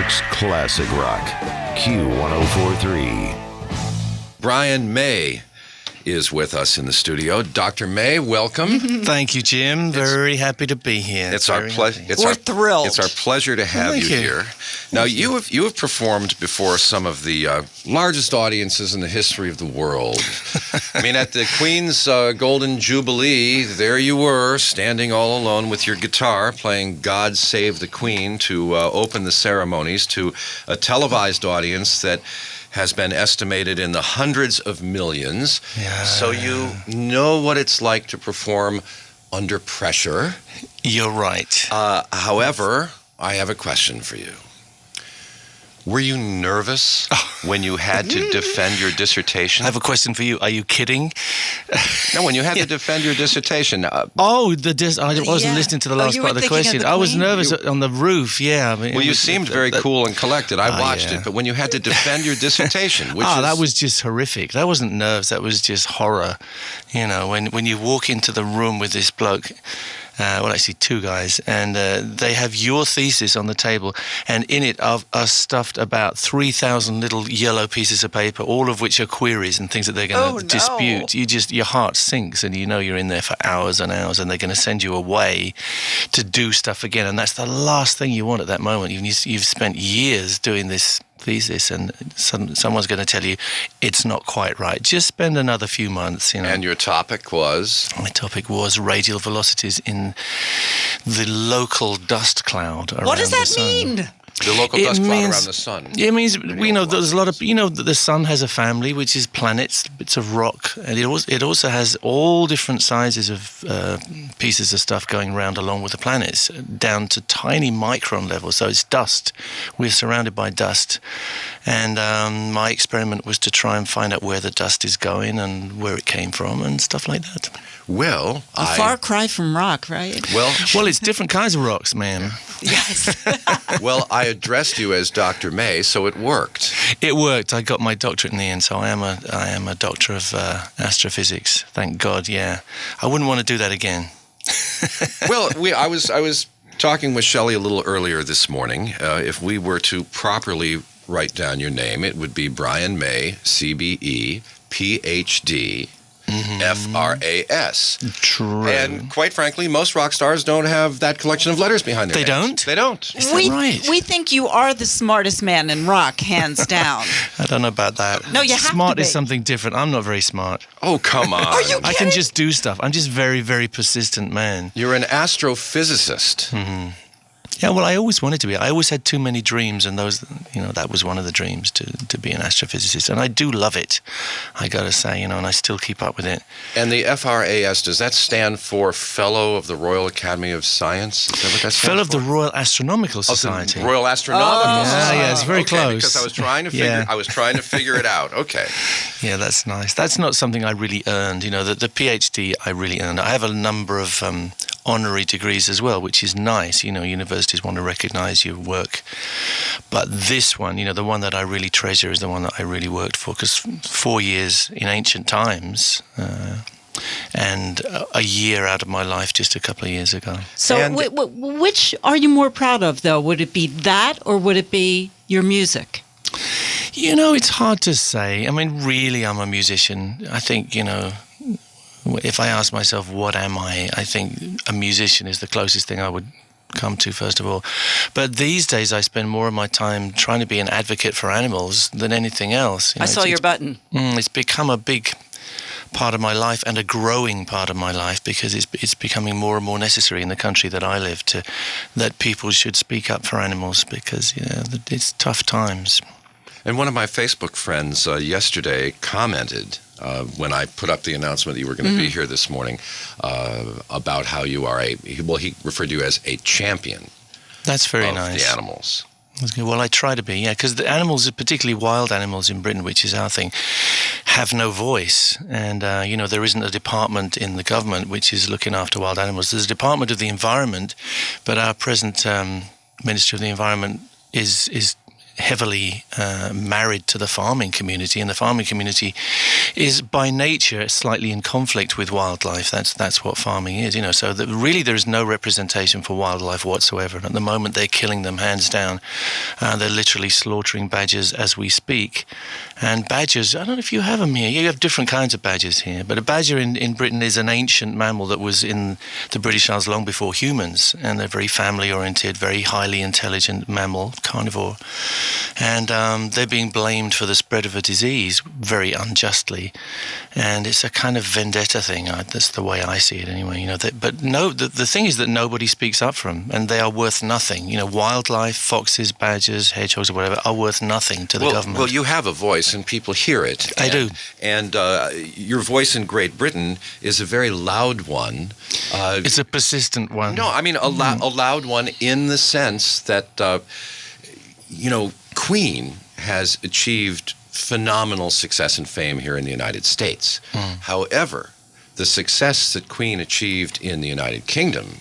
York's classic rock, Q104.3. Brian May is with us in the studio. Dr. May, welcome. Thank you, Jim. Very happy to be here. It's our pleasure. We're thrilled. It's our pleasure to have you here. Now, you have performed before some of the largest audiences in the history of the world. I mean, at the Queen's Golden Jubilee, there you were, standing all alone with your guitar, playing "God Save the Queen" to open the ceremonies to a televised audience that has been estimated in the hundreds of millions. Yeah. So you know what it's like to perform under pressure. You're right. However, I have a question for you. Were you nervous when you had to defend your dissertation? I have a question for you. Are you kidding? No, when you had to defend your dissertation. I wasn't listening to the last part of the question. I was nervous on the roof, yeah. I mean, Well, you seemed very cool and collected. I watched it, but when you had to defend your dissertation, that was just horrific. That wasn't nerves, that was just horror. You know, when you walk into the room with this bloke, actually two guys, and they have your thesis on the table, and in it are stuffed about 3,000 little yellow pieces of paper, all of which are queries and things that they're going to dispute. Your heart sinks, and you know you're in there for hours and hours, and they're going to send you away to do stuff again, and that's the last thing you want at that moment. You've spent years doing this thesis, and someone's going to tell you it's not quite right. Just spend another few months, you know. And your topic was? My topic was radial velocities in the local dust cloud around the sun. What does that mean? The local dust cloud around the sun. It means, there's a lot of, that the sun has a family, which is planets, bits of rock, and it also has all different sizes of pieces of stuff going around along with the planets, down to tiny micron levels. So it's dust. We're surrounded by dust. And my experiment was to try and find out where the dust is going and where it came from and stuff like that. Well, a far cry from rock, right? Well, it's different kinds of rocks, man. Yes. Well, I addressed you as Dr. May, so it worked. It worked. I got my doctorate in the end, so I am a doctor of astrophysics. Thank God. Yeah, I wouldn't want to do that again. Well, I was talking with Shelley a little earlier this morning. If we were to properly write down your name, it would be Brian May, CBE, PhD. FRAS. True. And quite frankly, most rock stars don't have that collection of letters behind their names. They don't? Is that right? We think you are the smartest man in rock, hands down. I don't know about that. No, you have Smart to be. is something different. I'm not very smart. Oh, come on. Are you kidding? I can just do stuff. I'm just very, very persistent man. You're an astrophysicist. Mm-hmm. Yeah, well, I always wanted to be. I always had too many dreams, and that was one of the dreams, to be an astrophysicist. And I do love it, I got to say, and I still keep up with it. And the FRAS, does that stand for Fellow of the Royal Academy of Science? Is that what that stands Fellow of for? the Royal Astronomical Society. The Royal Astronomical Society. Yeah, it's very close. Because I was trying to figure it out. Okay. Yeah, that's nice. That's not something I really earned. The PhD I really earned. I have a number of honorary degrees as well, which is nice. Universities want to recognize your work. But this one, the one that I really treasure is the one that I really worked for, because 4 years in ancient times and a year out of my life just a couple of years ago. So which are you more proud of, though? Would it be that, or would it be your music? It's hard to say. I mean, really, I'm a musician. I think, if I ask myself, what am I think a musician is the closest thing I would come to, first of all. But these days, I spend more of my time trying to be an advocate for animals than anything else. I saw your button. It's become a big part of my life, and a growing part of my life, because it's becoming more and more necessary in the country that I live that people should speak up for animals, because it's tough times. And one of my Facebook friends yesterday commented when I put up the announcement that you were going to be here this morning about how you are he referred to you as a champion. That's very of nice. The animals. Well, I try to be, yeah, because the animals, particularly wild animals in Britain, which is our thing, have no voice. And, there isn't a department in the government which is looking after wild animals. There's a Department of the Environment, but our present Minister of the Environment is heavily married to the farming community, and the farming community is by nature slightly in conflict with wildlife. That's what farming is, So really, there is no representation for wildlife whatsoever. And at the moment, they're killing them hands down. They're literally slaughtering badgers as we speak. And badgers, I don't know if you have them here. You have different kinds of badgers here, but a badger in Britain is an ancient mammal that was in the British Isles long before humans, and they're very family-oriented, very highly intelligent mammal, carnivore. And they're being blamed for the spread of a disease very unjustly, and it's a kind of vendetta thing. That's the way I see it, anyway. The thing is that nobody speaks up for them, and they are worth nothing. Wildlife, foxes, badgers, hedgehogs, or whatever, are worth nothing to the government. Well, you have a voice, and people hear it. I do. And your voice in Great Britain is a very loud one. It's a persistent one. No, I mean a loud one in the sense that Queen has achieved phenomenal success and fame here in the United States. However, the success that Queen achieved in the United Kingdom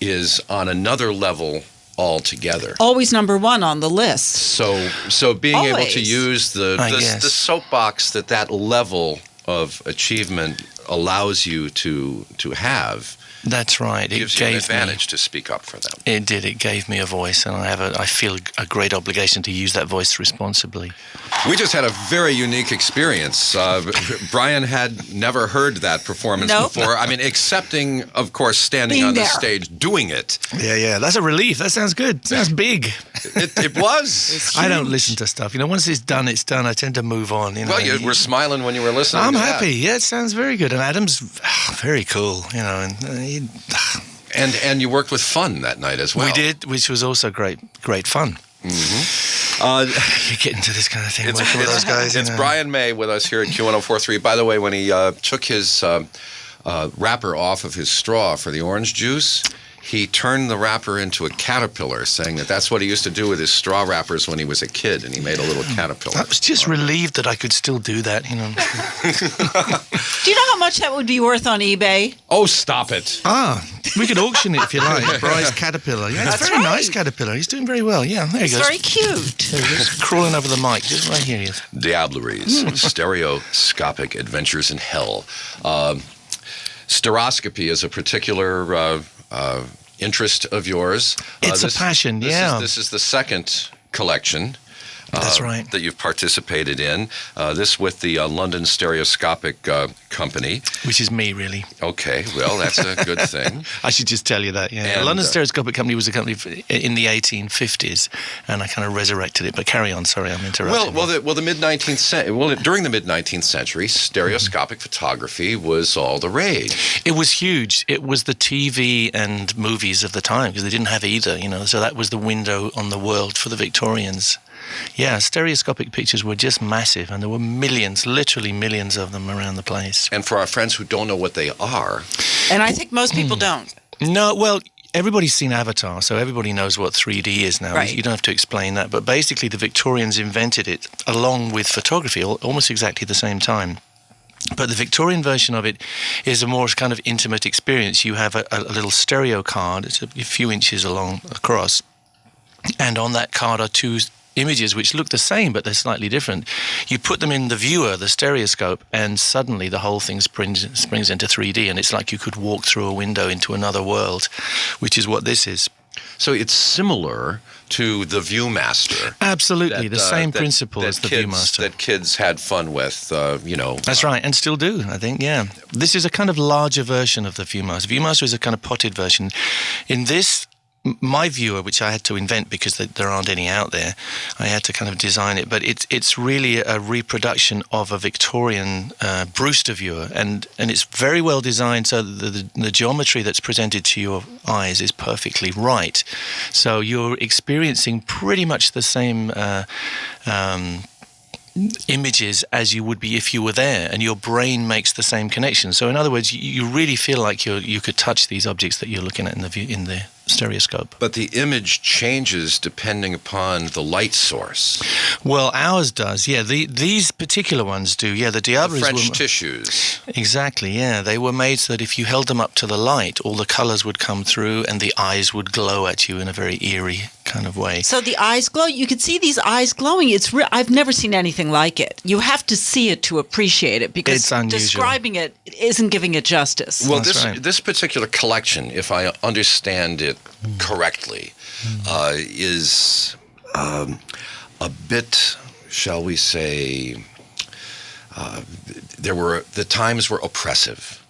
is on another level altogether. Always number one on the list. So being able to use the soapbox that level of achievement allows you to have. That's right. It gives you an advantage to speak up for them. It did. It gave me a voice, and I feel a great obligation to use that voice responsibly. We just had a very unique experience. Brian had never heard that performance before. I mean, excepting, of course, standing on the stage doing it. Yeah. That's a relief. That sounds good. Sounds big. It was. I don't listen to stuff. Once it's done, it's done. I tend to move on. Well, you were smiling when you were listening. I'm happy. Yeah, it sounds very good. And Adam's very cool. And you worked with Fun that night as well. We did, which was also great fun. You get into this kind of thing working with those guys. It's Brian May with us here at Q104.3. By the way, when he took his wrapper off of his straw for the orange juice, he turned the wrapper into a caterpillar, saying that's what he used to do with his straw wrappers when he was a kid, and he made a little caterpillar. I was just relieved that I could still do that, Do you know how much that would be worth on eBay? Oh, stop it. We could auction it if you like. Bry's caterpillar. Yeah, it's a very nice caterpillar. He's doing very well. Yeah, there he goes. It's very cute. There he goes, crawling over the mic, just right here he is. Diableries, Stereoscopic Adventures in Hell. Stereoscopy is a particular interest of yours. It's a passion, This is the second collection. That's right. That you've participated in. This with the London Stereoscopic Company. Which is me, really. Okay, well, that's a good thing. I should just tell you that, yeah. And, London Stereoscopic Company was a company in the 1850s, and I kind of resurrected it. But carry on, sorry, I'm interrupting. During the mid-19th century, stereoscopic photography was all the rage. It was huge. It was the TV and movies of the time, because they didn't have either, so that was the window on the world for the Victorians. Yeah, stereoscopic pictures were just massive, and there were millions, literally millions of them around the place. And for our friends who don't know what they are... And I think most people don't. No, well, everybody's seen Avatar, so everybody knows what 3D is now. Right. You don't have to explain that. But basically, the Victorians invented it along with photography, almost exactly the same time. But the Victorian version of it is a more kind of intimate experience. You have a little stereo card, it's a few inches across, and on that card are two images which look the same, but they're slightly different. You put them in the viewer, the stereoscope, and suddenly the whole thing springs into 3D, and it's like you could walk through a window into another world, which is what this is. So it's similar to the Viewmaster. Absolutely, the same principle as the Viewmaster. That kids had fun with, That's right, and still do, I think, yeah. This is a kind of larger version of the Viewmaster. Viewmaster is a kind of potted version. In this, my viewer, which I had to invent because there aren't any out there, I had to kind of design it. But it's really a reproduction of a Victorian Brewster viewer, and it's very well designed so that the geometry that's presented to your eyes is perfectly right. So you're experiencing pretty much the same images as you would be if you were there, and your brain makes the same connection. So in other words, you really feel like you could touch these objects that you're looking at in the stereoscope. But the image changes depending upon the light source. Well, ours does, yeah. These particular ones do, yeah. The Diableries the French tissues. Exactly, yeah. They were made so that if you held them up to the light, all the colours would come through and the eyes would glow at you in a very eerie kind of way. So the eyes glow. You can see these eyes glowing. I've never seen anything like it. You have to see it to appreciate it because It's unusual. describing it isn't giving it justice. Well, That's right. this particular collection, if I understand it correctly, is a bit, shall we say, the times were oppressive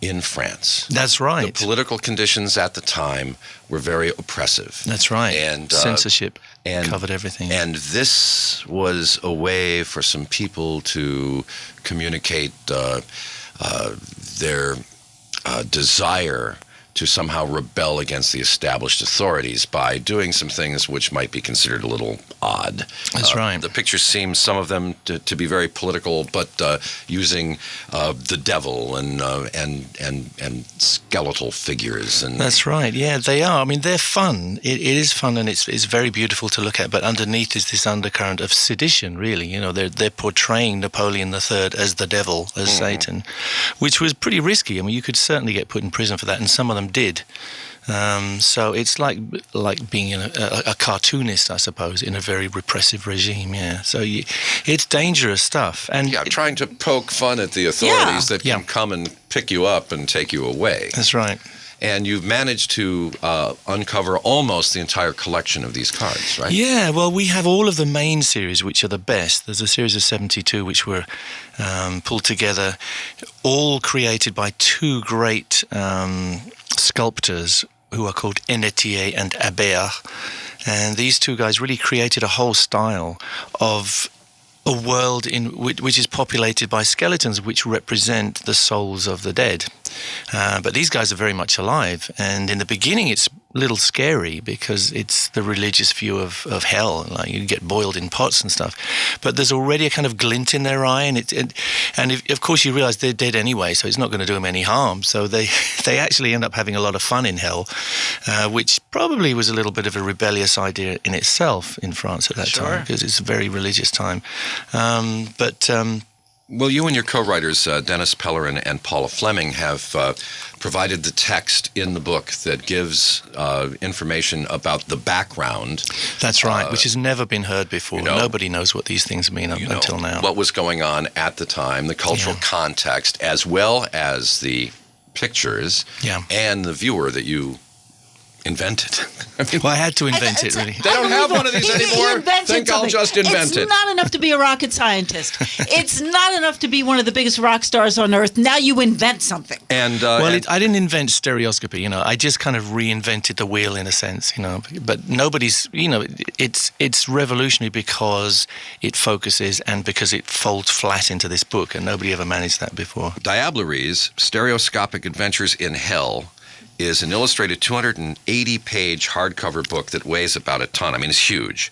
in France. That's right. The political conditions at the time were very oppressive. That's right. And censorship covered everything. And this was a way for some people to communicate their desire to somehow rebel against the established authorities by doing some things which might be considered a little odd. That's right. The pictures seem, some of them, to be very political, but using the devil and skeletal figures. And That's right. Yeah, they are. I mean, they're fun. It is fun, and it's very beautiful to look at. But underneath is this undercurrent of sedition. Really, they're portraying Napoleon III as the devil, as Satan, which was pretty risky. I mean, you could certainly get put in prison for that, and some of them did. So it's like being a cartoonist, I suppose, in a very repressive regime. Yeah. So it's dangerous stuff. And trying to poke fun at the authorities that can come and pick you up and take you away. That's right. And you've managed to uncover almost the entire collection of these cards, right? Yeah, well, we have all of the main series, which are the best. There's a series of 72 which were pulled together, all created by two great sculptors who are called Ennetier and Habert. And these two guys really created a whole style of a world which is populated by skeletons which represent the souls of the dead. But these guys are very much alive. And in the beginning, it's a little scary because it's the religious view of hell. Like you get boiled in pots and stuff. But there's already a kind of glint in their eye. Of course, you realize they're dead anyway, so it's not going to do them any harm. So they actually end up having a lot of fun in hell, which probably was a little bit of a rebellious idea in itself in France at that time, because it's a very religious time. Well, you and your co-writers, Dennis Pellerin and Paula Fleming, have provided the text in the book that gives information about the background. That's right, which has never been heard before. Nobody knows what these things mean until now. What was going on at the time, the cultural context, as well as the pictures and the viewer that you invented. I had to invent it, really. They don't have one of these anymore. Think I'll just invent it. It's not enough to be a rocket scientist. It's not enough to be one of the biggest rock stars on earth. Now you invent something. And I didn't invent stereoscopy. I just kind of reinvented the wheel in a sense. But nobody's. It's revolutionary because it focuses and because it folds flat into this book, and nobody ever managed that before. Diableries, Stereoscopic Adventures in Hell, is an illustrated 280-page hardcover book that weighs about a ton. I mean, it's huge.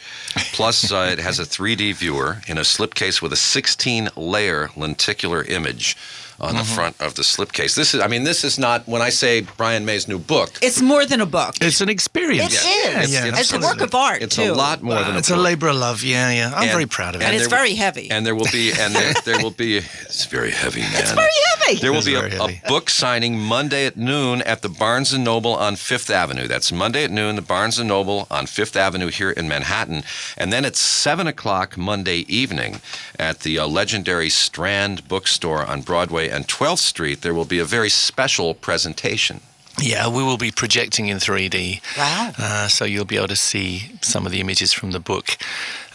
Plus, it has a 3D viewer in a slipcase with a 16-layer lenticular image on the front of the slipcase. This is not, when I say Brian May's new book. It's more than a book. It's an experience. It is. It's a work of art, It's too. a lot more than a book. It's a labor of love. Yeah. I'm very proud of it. And it's very heavy. And there will be, it's very heavy, man. It's very heavy. There will be a book signing Monday at noon at the Barnes & Noble on Fifth Avenue. That's Monday at noon, the Barnes & Noble on Fifth Avenue here in Manhattan. And then at 7 o'clock Monday evening at the legendary Strand Bookstore on Broadway and 12th Street, there will be a very special presentation. Yeah, we will be projecting in 3D. Wow. So you'll be able to see some of the images from the book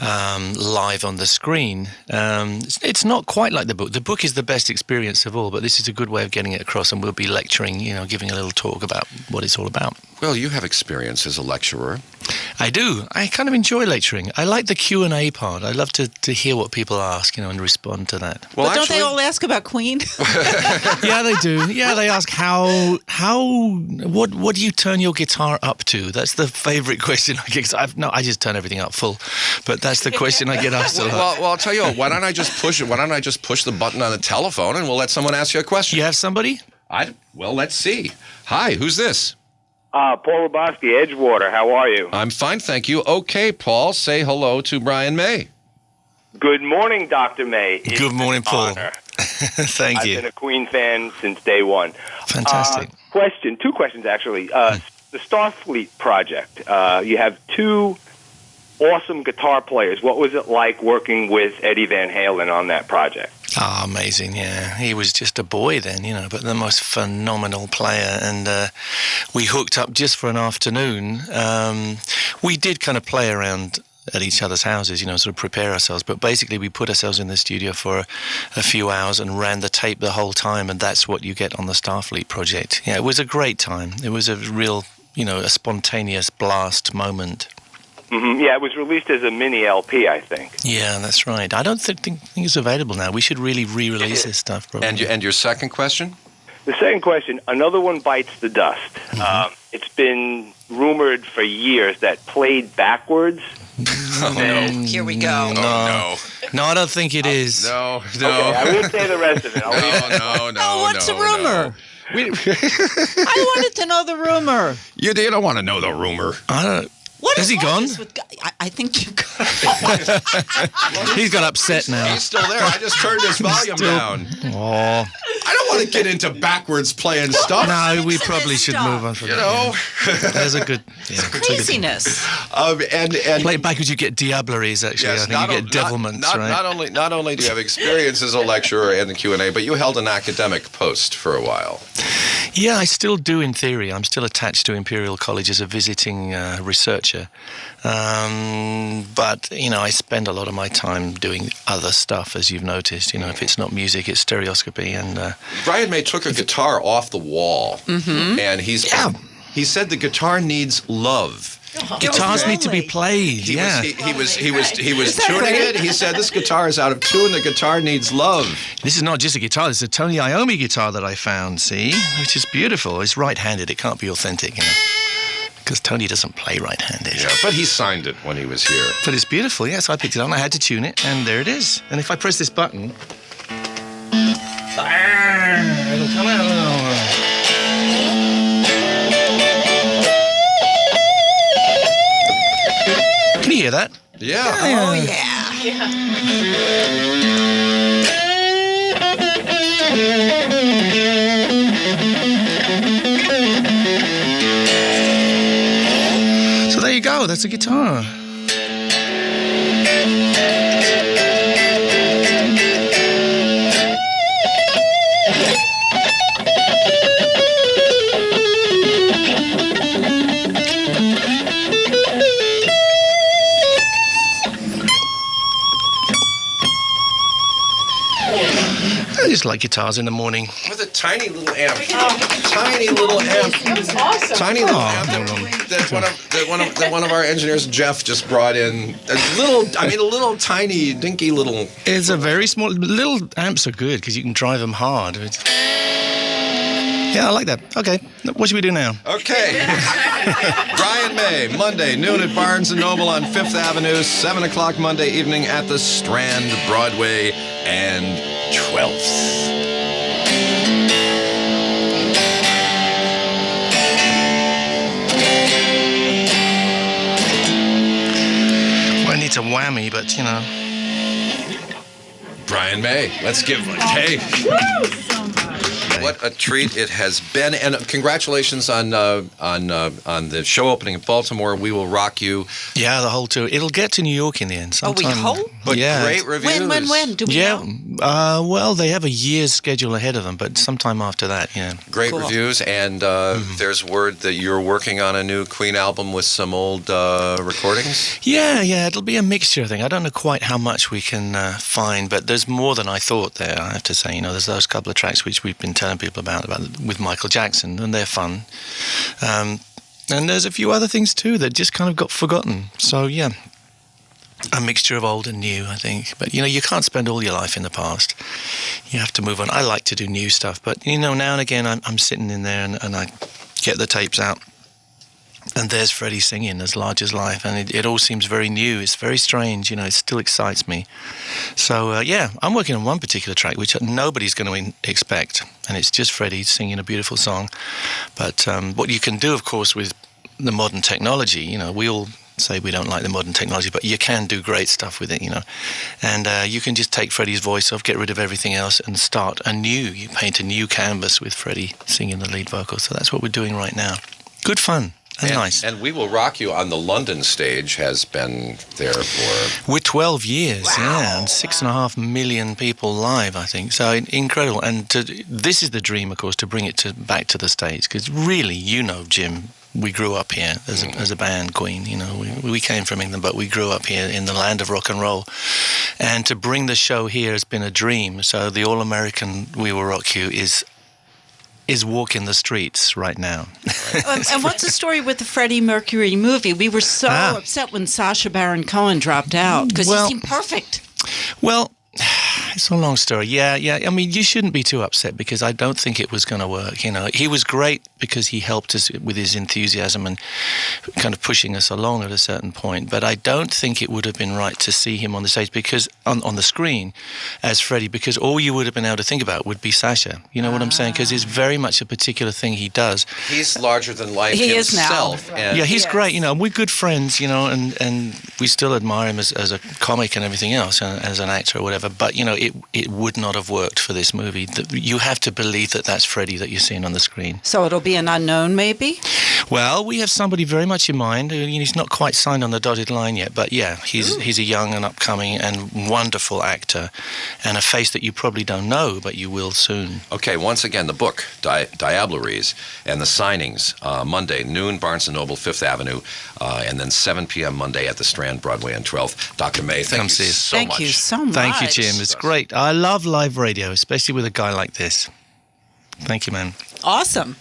live on the screen. It's not quite like the book. The book is the best experience of all, but this is a good way of getting it across, and we'll be lecturing, giving a little talk about what it's all about. Well, you have experience as a lecturer. I do. I kind of enjoy lecturing. I like the Q&A part. I love to hear what people ask, and respond to that. Well, but don't they all ask about Queen? Yeah, they do. Yeah, they ask what do you turn your guitar up to? That's the favorite question I get. I just turn everything up full. But that's the question I get asked a lot. Well, I'll tell you what. Why don't I just push it? Why don't I just push the button on the telephone and we'll let someone ask you a question? You have somebody? Well, let's see. Hi, who's this? Paul Lebowski, Edgewater. How are you? I'm fine, thank you. Okay, Paul, say hello to Brian May. Good morning, Dr. May. Good morning, Paul. Thank you. I've been a Queen fan since day one. Fantastic. Two questions, actually. the Starfleet project. You have two awesome guitar players. What was it like working with Eddie Van Halen on that project? Oh, amazing, yeah. He was just a boy then, but the most phenomenal player. And we hooked up just for an afternoon. We did kind of play around at each other's houses, sort of prepare ourselves. But basically, we put ourselves in the studio for a few hours and ran the tape the whole time. And that's what you get on the Starfleet project. Yeah, it was a great time. It was a real, a spontaneous blast moment. Mm-hmm. Yeah, it was released as a mini LP, I think. Yeah, that's right. I don't think it's available now. We should really re-release this stuff, probably. And your second question? The second question, Another One Bites the Dust. Mm-hmm. It's been rumored for years that played backwards. Here we go. No, I don't think it is. No. Okay, I won't say the rest of it. No. What's the rumor? I wanted to know the rumor. You don't want to know the rumor. I don't. Has he gone? I think you got. He's got upset now. He's still there. I just turned his volume down. Oh. I don't want to get into backwards playing stuff. No, we probably should move on from that. There's a good craziness. And play it backwards, you get Diableries. Actually, yes, I think you get devilments, right? Not only do you have experience as a lecturer and the Q&A, but you held an academic post for a while. Yeah, I still do in theory. I'm still attached to Imperial College as a visiting researcher. But, I spend a lot of my time doing other stuff, as you've noticed. If it's not music, it's stereoscopy. And Brian May took a guitar off the wall, and he said the guitar needs love. Guitars need to be played. He was tuning it. He said this guitar is out of tune. The guitar needs love. This is not just a guitar. It's a Tony Iommi guitar that I found. See, which is beautiful. It's right-handed. It can't be authentic, because Tony doesn't play right-handed. Yeah, but he signed it when he was here. But it's beautiful. Yes, I picked it up. And I had to tune it, and there it is. And if I press this button, it'll come out. Can you hear that? Yeah. Oh, yeah. So there you go. That's a guitar. I just like guitars in the morning. With a tiny little amp. Tiny little amp. Awesome. Tiny little amp that one of our engineers, Jeff, just brought in. A little tiny, dinky little. It's a very small. Little amps are good because you can drive them hard. Yeah, I like that. Okay, what should we do now? Okay. Brian May, Monday, noon at Barnes & Noble on 5th Avenue, 7 o'clock Monday evening at the Strand, Broadway, and 12th. Well, I need a whammy, but, Brian May, let's give it. Hey. What a treat it has been, and congratulations on the show opening in Baltimore. We Will Rock You. Yeah, the whole tour. It'll get to New York in the end. Oh, we hope. But yeah. Great reviews. When? Do we know? Well, they have a year's schedule ahead of them, but sometime after that, yeah. Great reviews, and there's word that you're working on a new Queen album with some old recordings. Yeah, it'll be a mixture, I think. I don't know quite how much we can find, but there's more than I thought there, I have to say. There's those couple of tracks which we've been telling people about with Michael Jackson, and they're fun. And there's a few other things too that just kind of got forgotten. So yeah, a mixture of old and new, I think. But you can't spend all your life in the past. You have to move on. I like to do new stuff, but now and again I'm sitting in there and I get the tapes out. And there's Freddie singing As Large as Life, and it all seems very new. It's very strange, it still excites me. So, yeah, I'm working on one particular track, which nobody's going to expect, and it's just Freddie singing a beautiful song. But what you can do, of course, with the modern technology, we all say we don't like the modern technology, but you can do great stuff with it, And you can just take Freddie's voice off, get rid of everything else, and start anew. You paint a new canvas with Freddie singing the lead vocal. So that's what we're doing right now. Good fun. and nice. And We Will Rock You on the London stage has been there for... We're 12 years, yeah, and 6.5 million people live, I think. So incredible. And this is the dream, of course, to bring it back to the States, because really, you know, Jim, we grew up here as a band, Queen. You know, we came from England, but we grew up here in the land of rock and roll. And to bring the show here has been a dream. So the All-American We Will Rock You is walking the streets right now. And what's the story with the Freddie Mercury movie? We were so upset when Sacha Baron Cohen dropped out because he seemed perfect. Well, it's a long story. Yeah. I mean, you shouldn't be too upset because I don't think it was going to work. You know, he was great because he helped us with his enthusiasm and kind of pushing us along at a certain point. But I don't think it would have been right to see him on the stage because on the screen as Freddie, because all you would have been able to think about would be Sacha. You know what I'm saying? Because it's very much a particular thing he does. He's larger than life he himself. Is now. And he's great. You know, we're good friends. You know, and we still admire him as a comic and everything else, and as an actor or whatever. But you know, it would not have worked for this movie. You have to believe that that's Freddie that you're seeing on the screen. So it'll be an unknown, maybe? Well, we have somebody very much in mind. He's not quite signed on the dotted line yet, but yeah, he's a young and upcoming and wonderful actor, and a face that you probably don't know, but you will soon. Okay, once again, the book, Diableries, and the signings, Monday, noon, Barnes & Noble, 5th Avenue, and then 7 p.m. Monday at the Strand, Broadway, and 12th. Dr. May, thank you so much. Thank you so much. Thank you, Jim. It's great. I love live radio, especially with a guy like this. Thank you, man. Awesome.